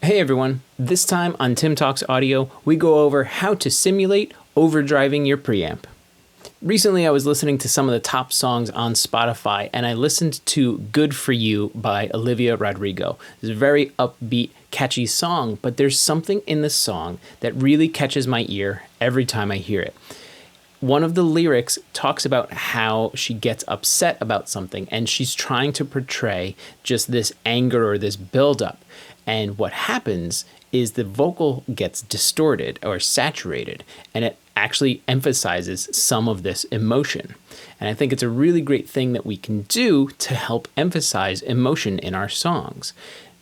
Hey everyone, this time on Tim Talks Audio, we go over how to simulate overdriving your preamp. Recently I was listening to some of the top songs on Spotify and I listened to Good For You by Olivia Rodrigo. It's a very upbeat, catchy song, but there's something in the song that really catches my ear every time I hear it. One of the lyrics talks about how she gets upset about something and she's trying to portray just this anger or this buildup. And what happens is the vocal gets distorted or saturated, and it actually emphasizes some of this emotion. And I think it's a really great thing that we can do to help emphasize emotion in our songs.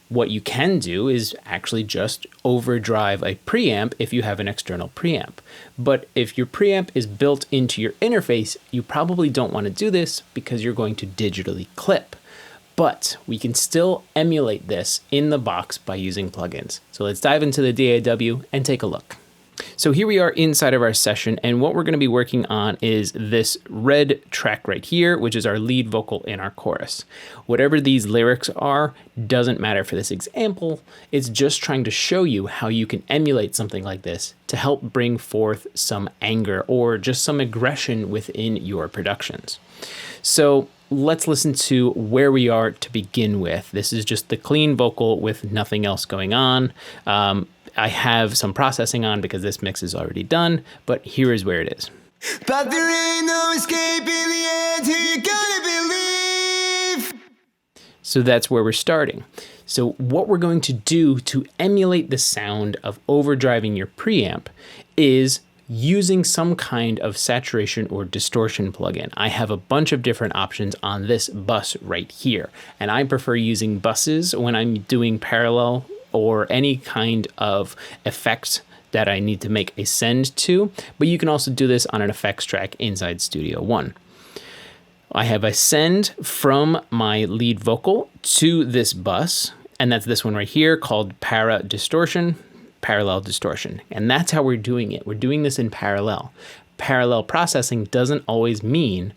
What you can do is actually just overdrive a preamp if you have an external preamp. But if your preamp is built into your interface, you probably don't want to do this because you're going to digitally clip. But we can still emulate this in the box by using plugins. So let's dive into the DAW and take a look. So here we are inside of our session, and what we're going to be working on is this red track right here, which is our lead vocal in our chorus. Whatever these lyrics are doesn't matter for this example. It's just trying to show you how you can emulate something like this to help bring forth some anger or just some aggression within your productions. So let's listen to where we are to begin with. This is just the clean vocal with nothing else going on. I have some processing on because this mix is already done, but here is where it is. But there ain't no escape in the end, you gotta believe. So that's where we're starting. So what we're going to do to emulate the sound of overdriving your preamp is using some kind of saturation or distortion plugin. I have a bunch of different options on this bus right here, and I prefer using buses when I'm doing parallel or any kind of effect that I need to make a send to, but you can also do this on an effects track inside Studio One. I have a send from my lead vocal to this bus, and that's this one right here called parallel distortion. And that's how we're doing it. We're doing this in parallel. Parallel processing doesn't always mean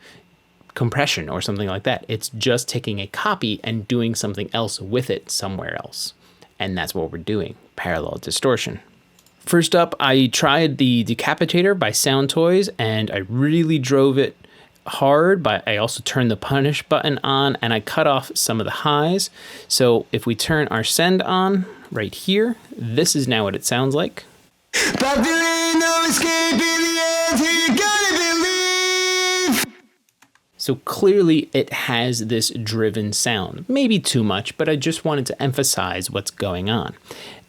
compression or something like that. It's just taking a copy and doing something else with it somewhere else. And that's what we're doing, parallel distortion. First up, I tried the Decapitator by Sound Toys, and I really drove it hard, but I also turned the punish button on and I cut off some of the highs. So if we turn our send on right here, this is now what it sounds like. But there ain't no escape in the end, you gotta believe. So clearly it has this driven sound, maybe too much, but I just wanted to emphasize what's going on.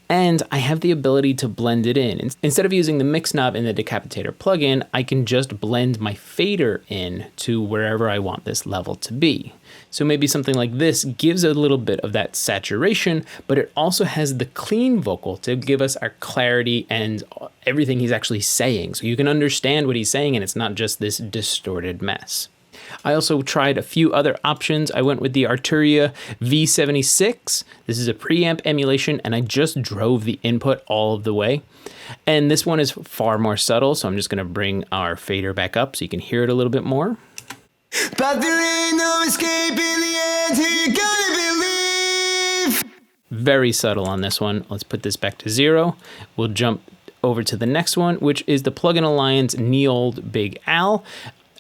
And I have the ability to blend it in. Instead of using the mix knob in the Decapitator plugin, I can just blend my fader in to wherever I want this level to be. So maybe something like this gives a little bit of that saturation, but it also has the clean vocal to give us our clarity and everything he's actually saying. So you can understand what he's saying and it's not just this distorted mess. I also tried a few other options. I went with the Arturia V76. This is a preamp emulation, and I just drove the input all of the way. And this one is far more subtle, so I'm just going to bring our fader back up so you can hear it a little bit more. But there ain't no escape in the end, you gotta believe. Very subtle on this one. Let's put this back to 0. We'll jump over to the next one, which is the Plugin Alliance Neold Big Al.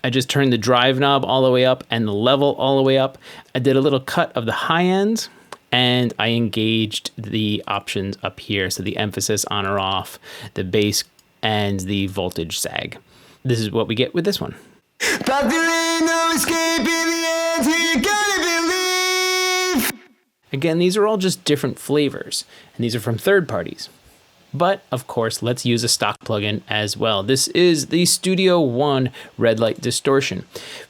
I just turned the drive knob all the way up and the level all the way up. I did a little cut of the high end and I engaged the options up here. So the emphasis on or off, the bass, and the voltage sag. This is what we get with this one. But there ain't no escape in the end, you gotta believe. Again, these are all just different flavors, and these are from third parties. But of course, let's use a stock plugin as well. This is the Studio One Red Light Distortion.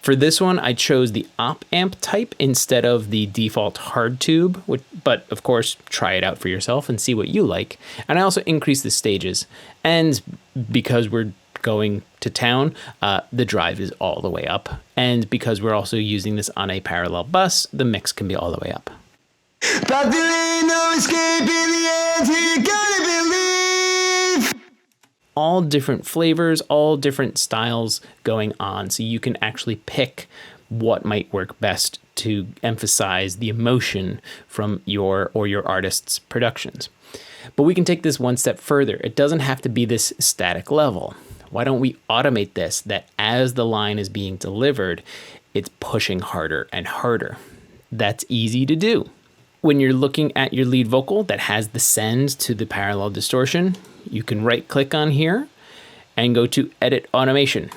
For this one, I chose the op amp type instead of the default hard tube, but of course, try it out for yourself and see what you like. And I also increased the stages. And because we're going to town, the drive is all the way up. And because we're also using this on a parallel bus, the mix can be all the way up. But there ain't no escape in the end, you gotta believe. All different flavors, all different styles going on. So you can actually pick what might work best to emphasize the emotion from your artist's productions. But we can take this one step further. It doesn't have to be this static level. Why don't we automate this, that as the line is being delivered, it's pushing harder and harder? That's easy to do. When you're looking at your lead vocal that has the send to the parallel distortion, you can right click on here and go to Edit Automation.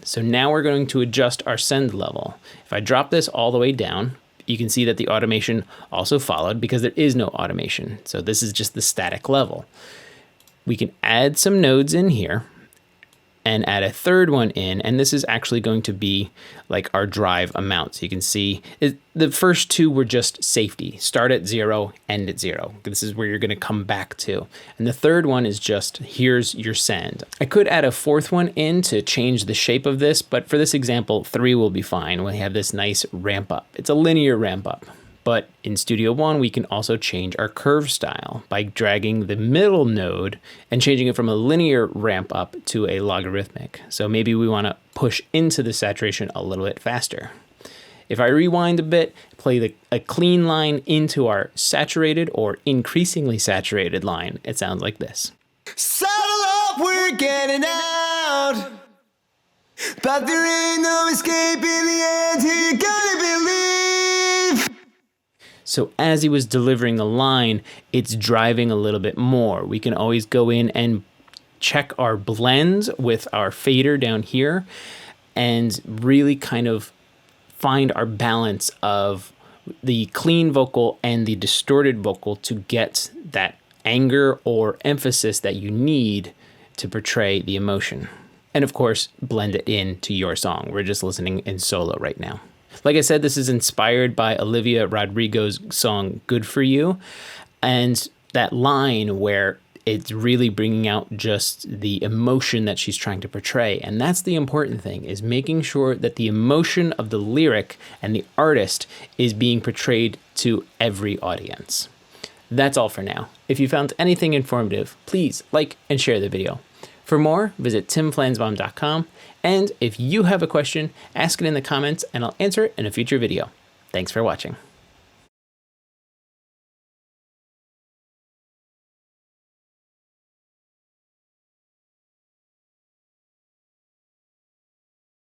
So now we're going to adjust our send level. If I drop this all the way down, you can see that the automation also followed because there is no automation. So this is just the static level. We can add some nodes in here and add a third one in, and this is actually going to be like our drive amount. So you can see the first two were just safety, start at 0, end at 0. This is where you're gonna come back to. And the third one is just, here's your send. I could add a fourth one in to change the shape of this, but for this example, 3 will be fine. We have this nice ramp up. It's a linear ramp up. But in Studio One, we can also change our curve style by dragging the middle node and changing it from a linear ramp up to a logarithmic. So maybe we want to push into the saturation a little bit faster. If I rewind a bit, play a clean line into our saturated or increasingly saturated line, it sounds like this. Saddle up, we're getting out, but there ain't no escape in the end, you gotta believe. So as he was delivering the line, it's driving a little bit more. We can always go in and check our blends with our fader down here and really kind of find our balance of the clean vocal and the distorted vocal to get that anger or emphasis that you need to portray the emotion. And of course, blend it into your song. We're just listening in solo right now. Like I said, this is inspired by Olivia Rodrigo's song Good For You, and that line where it's really bringing out just the emotion that she's trying to portray. And that's the important thing, is making sure that the emotion of the lyric and the artist is being portrayed to every audience. That's all for now. If you found anything informative, please like and share the video. For more, visit timflansbaum.com, and if you have a question, ask it in the comments and I'll answer it in a future video. Thanks for watching.